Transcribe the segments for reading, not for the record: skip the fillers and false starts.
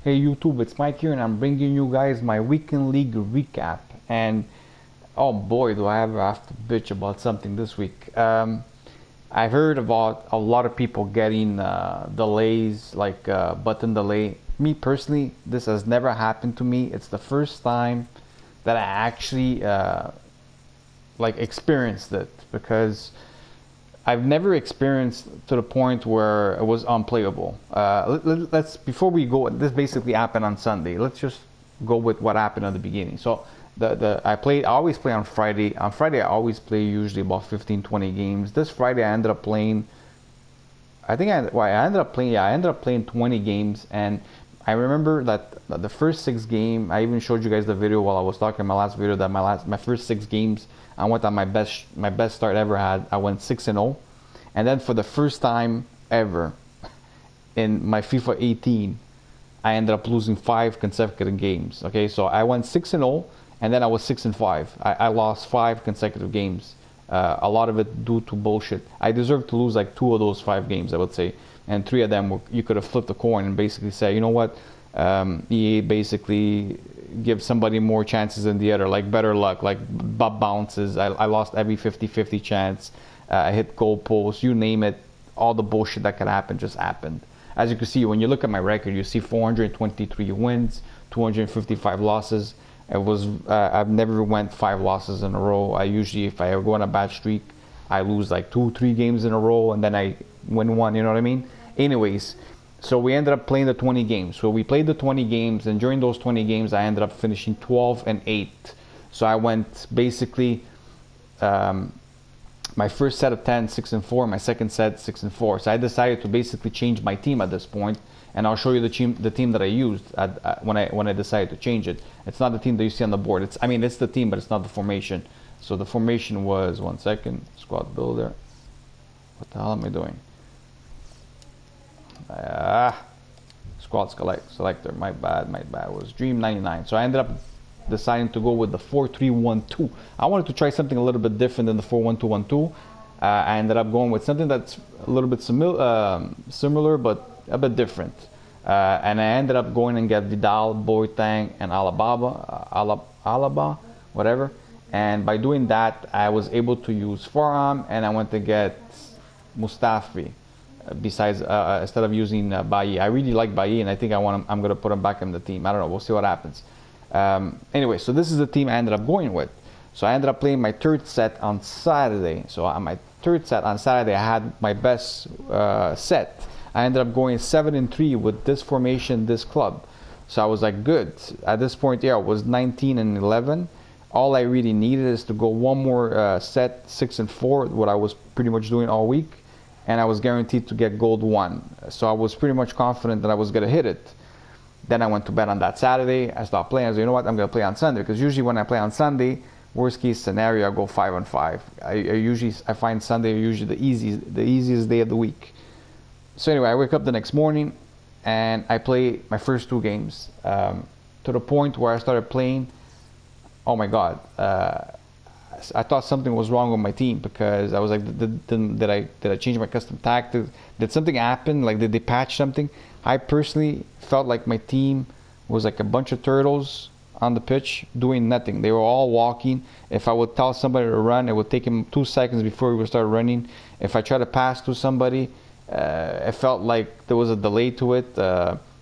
Hey YouTube, it's Mike here and I'm bringing you guys my weekend league recap. And oh boy, do I ever have to bitch about something this week. I've heard about a lot of people getting delays, like button delay. Me personally, this has never happened to me. It's the first time that I actually like experienced it, because I've never experienced to the point where it was unplayable. Let's before we go, this basically happened on Sunday. Let's just go with what happened at the beginning. So I always play on Friday. On Friday I always play usually about 15-20 games. This Friday I ended up playing, I ended up playing 20 games. And I remember that the first 6 games, I even showed you guys the video while I was talking in my last video, that my first 6 games I went on my best start ever had. I went 6-0, and then for the first time ever in my FIFA 18, I ended up losing 5 consecutive games. Okay, so I went 6-0, and then I was 6-5. I lost 5 consecutive games. A lot of it due to bullshit. I deserved to lose like 2 of those 5 games, I would say, and 3 of them were, you could have flipped the coin and basically say, you know what, EA basically give somebody more chances than the other, like better luck, like bounces. I lost every 50-50 chance. I hit goal posts, you name it. All the bullshit that could happen just happened. As you can see, when you look at my record, you see 423 wins, 255 losses. It was I've never went 5 losses in a row. I usually, if I go on a bad streak, I lose like 2-3 games in a row, and then I win one. You know what I mean? Anyways, so we ended up playing the 20 games. So we played the 20 games, and during those 20 games, I ended up finishing 12-8. So I went basically my first set of 10, 6-4, my second set 6-4. So I decided to basically change my team at this point, and I'll show you the team that I used when I decided to change it. It's not the team that you see on the board. It's the team, but it's not the formation. So the formation was, one second, squad builder. What the hell am I doing? Squad selector. My bad. It was Dream 99. So I ended up deciding to go with the 4-3-1-2. I wanted to try something a little bit different than the 4-1-2-1-2. I ended up going with something that's a little bit similar, but a bit different. And I ended up going and get Vidal, Boateng, and Alaba, whatever. And by doing that, I was able to use Forearm, and I went to get Mustafi. Besides, instead of using Bailly. I really like Bailly, and I think I'm gonna put him back in the team. I don't know. We'll see what happens. Anyway, so this is the team I ended up going with. So I ended up playing my third set on Saturday. So on my third set on Saturday, I had my best set. I ended up going 7-3 with this formation, this club. So I was like, good. At this point, yeah, it was 19-11. All I really needed is to go one more set, 6-4, what I was pretty much doing all week, and I was guaranteed to get gold 1. So I was pretty much confident that I was gonna hit it. Then I went to bed on that Saturday. I stopped playing. I said, you know what, I'm gonna play on Sunday, because usually when I play on Sunday, worst case scenario, I go 5-5. I find Sunday usually the easiest day of the week. So anyway, I wake up the next morning and I play my first 2 games, to the point where I started playing. Oh my God, I thought something was wrong with my team, because I was like, did I change my custom tactics? Did something happen? Like, did they patch something? I personally felt like my team was like a bunch of turtles on the pitch doing nothing. They were all walking. If I would tell somebody to run, it would take him 2 seconds before we would start running. If I tried to pass to somebody, it felt like there was a delay to it.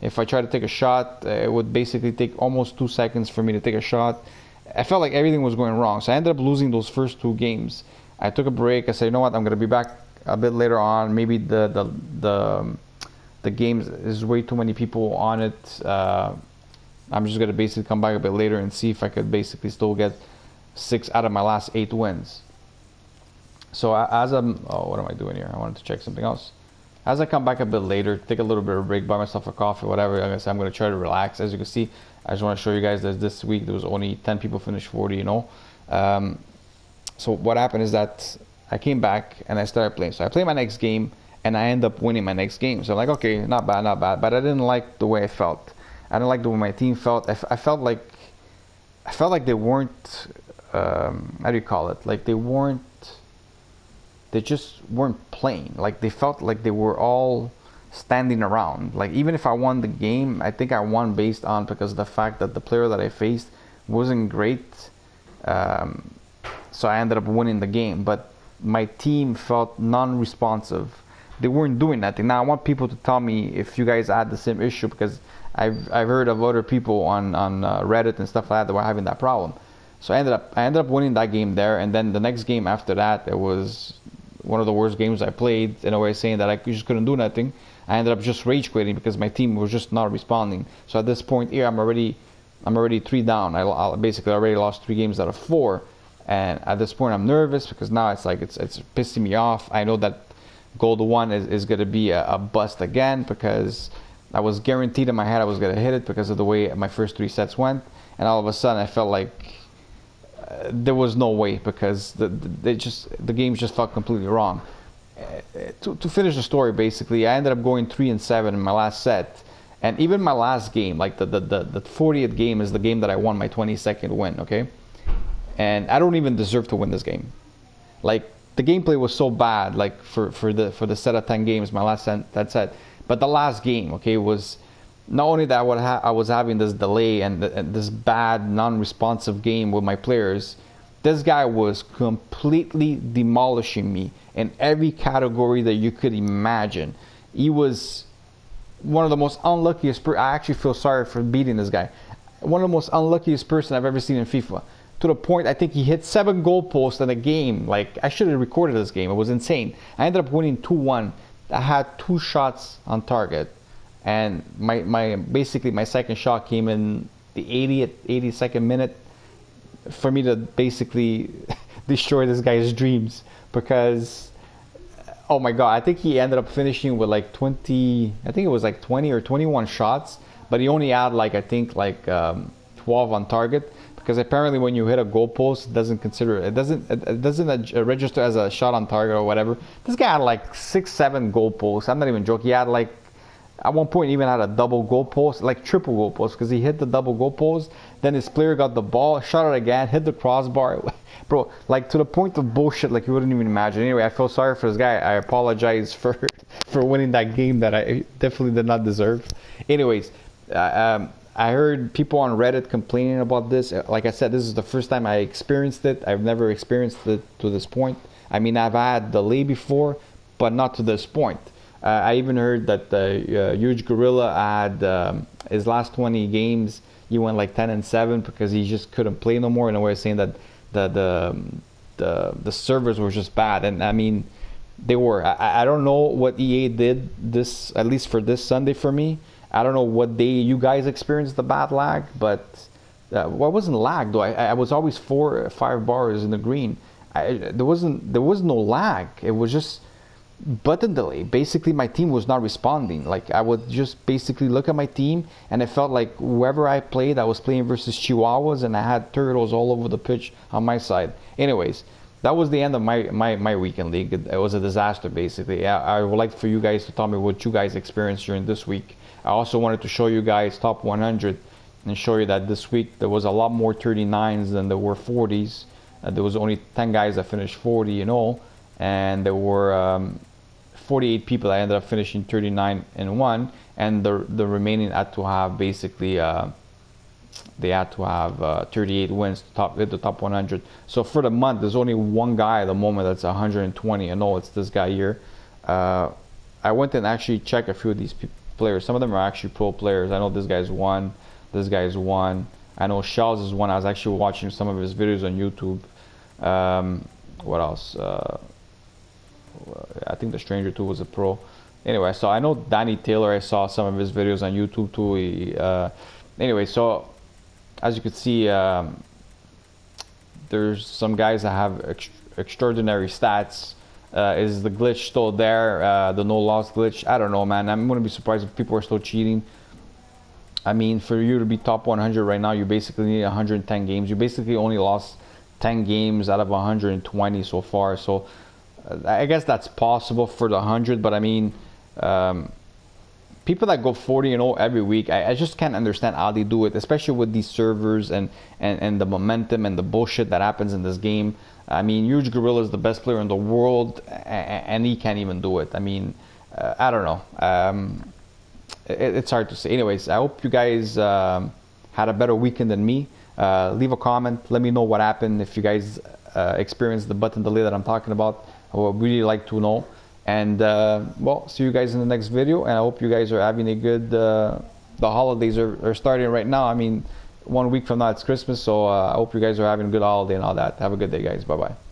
If I tried to take a shot, it would basically take almost 2 seconds for me to take a shot. I felt like everything was going wrong. So I ended up losing those first 2 games. I took a break. I said, you know what, I'm gonna be back a bit later on. Maybe the games is way too many people on it. I'm just gonna basically come back a bit later and see if I could basically still get 6 out of my last 8 wins. So as what am I doing here? I wanted to check something else. As I come back a bit later, take a little bit of a break, buy myself a coffee, whatever. Like I said, I'm gonna try to relax. As you can see, I just want to show you guys that this week there was only 10 people finished 40. You know. So what happened is that I came back and I started playing. So I played my next game and I end up winning my next game. So I'm like, okay, not bad, not bad. But I didn't like the way I felt. I didn't like the way my team felt. I felt like they weren't. How do you call it? Like they just weren't playing. Like they felt like they were all standing around. Like, even if I won the game, I think I won based on because of the fact that the player that I faced wasn't great. So I ended up winning the game. But my team felt non-responsive. They weren't doing nothing. Now I want people to tell me if you guys had the same issue, because I've heard of other people on Reddit and stuff like that were having that problem. So I ended up winning that game there, and then the next game after that, it was one of the worst games I played, in a way, saying that I just couldn't do nothing. I ended up just rage quitting because my team was just not responding. So at this point here, I'm already 3 down. I basically already lost 3 games out of 4, and at this point I'm nervous because now it's like it's pissing me off. I know that goal to 1 is going to be a bust again, because I was guaranteed in my head I was going to hit it because of the way my first 3 sets went, and all of a sudden I felt like there was no way, because the game just felt completely wrong. To finish the story, basically, I ended up going 3-7 in my last set, and even my last game, like the 40th game, is the game that I won my 22nd win. Okay, and I don't even deserve to win this game. Like, the gameplay was so bad, like for the set of 10 games, my last set, but the last game, okay, was not only that I was having this delay and this bad non-responsive game with my players. This guy was completely demolishing me in every category that you could imagine. He was one of the most unluckiest. I actually feel sorry for beating this guy. One of the most unluckiest person I've ever seen in FIFA. To the point, I think he hit 7 goalposts in a game. Like, I should have recorded this game. It was insane. I ended up winning 2-1. I had 2 shots on target, and basically my second shot came in the 82nd minute for me to basically destroy this guy's dreams, because oh my god, I think he ended up finishing with like 20, I think it was like 20 or 21 shots, but he only had like, I think like 12 on target, because apparently when you hit a goal post, it doesn't register as a shot on target or whatever. This guy had like 6-7 goal posts. I'm not even joking. He had like, at one point, even had a double goal post, like triple goal post, because he hit the double goal post. Then his player got the ball, shot it again, hit the crossbar. Bro, like to the point of bullshit, like you wouldn't even imagine. Anyway, I feel sorry for this guy. I apologize for winning that game that I definitely did not deserve. Anyways, I heard people on Reddit complaining about this. Like I said, this is the first time I experienced it. I've never experienced it to this point. I mean, I've had delay before, but not to this point. I even heard that the Huge Gorilla had his last 20 games, he went like 10-7 because he just couldn't play no more. In a way of saying that the servers were just bad, and I mean they were. I don't know what EA did this, at least for this Sunday for me. I don't know what day you guys experienced the bad lag, but well, it wasn't lag though. I was always 4 or 5 bars in the green. There was no lag. It was just button delay. Basically, my team was not responding. Like, I would just basically look at my team, and it felt like whoever I played, I was playing versus Chihuahuas, and I had turtles all over the pitch on my side. Anyways, that was the end of my weekend league. It was a disaster, basically. I would like for you guys to tell me what you guys experienced during this week. I also wanted to show you guys top 100 and show you that this week there was a lot more 39s than there were 40s. There was only 10 guys that finished 40 in all, and there were 48 people that ended up finishing 39-1, and the remaining had to have basically they had to have 38 wins to hit the top 100. So for the month, there's only one guy at the moment that's 120, and it's this guy here. I went and actually checked a few of these players. Some of them are actually pro players. I know this guy's one. This guy's one. I know Shells is one. I was actually watching some of his videos on YouTube. What else? I think the Stranger 2 was a pro. Anyway, so I know Danny Taylor. I saw some of his videos on YouTube too. Anyway, so as you can see, there's some guys that have extraordinary stats. Is the glitch still there? The no loss glitch? I don't know, man. I'm gonna be surprised if people are still cheating. I mean, for you to be top 100 right now, you basically need 110 games. You basically only lost 10 games out of 120 so far. So I guess that's possible for the 100, but I mean, people that go 40-0 every week, I just can't understand how they do it, especially with these servers and the momentum and the bullshit that happens in this game. I mean, Huge Gorilla is the best player in the world, and he can't even do it. I mean, I don't know. It's hard to say. Anyways, I hope you guys had a better weekend than me. Leave a comment. Let me know what happened. If you guys experienced the button delay that I'm talking about, I would really like to know. And well, see you guys in the next video. And I hope you guys are having a good. The holidays are starting right now. I mean, 1 week from now it's Christmas, so I hope you guys are having a good holiday and all that. Have a good day, guys. Bye bye.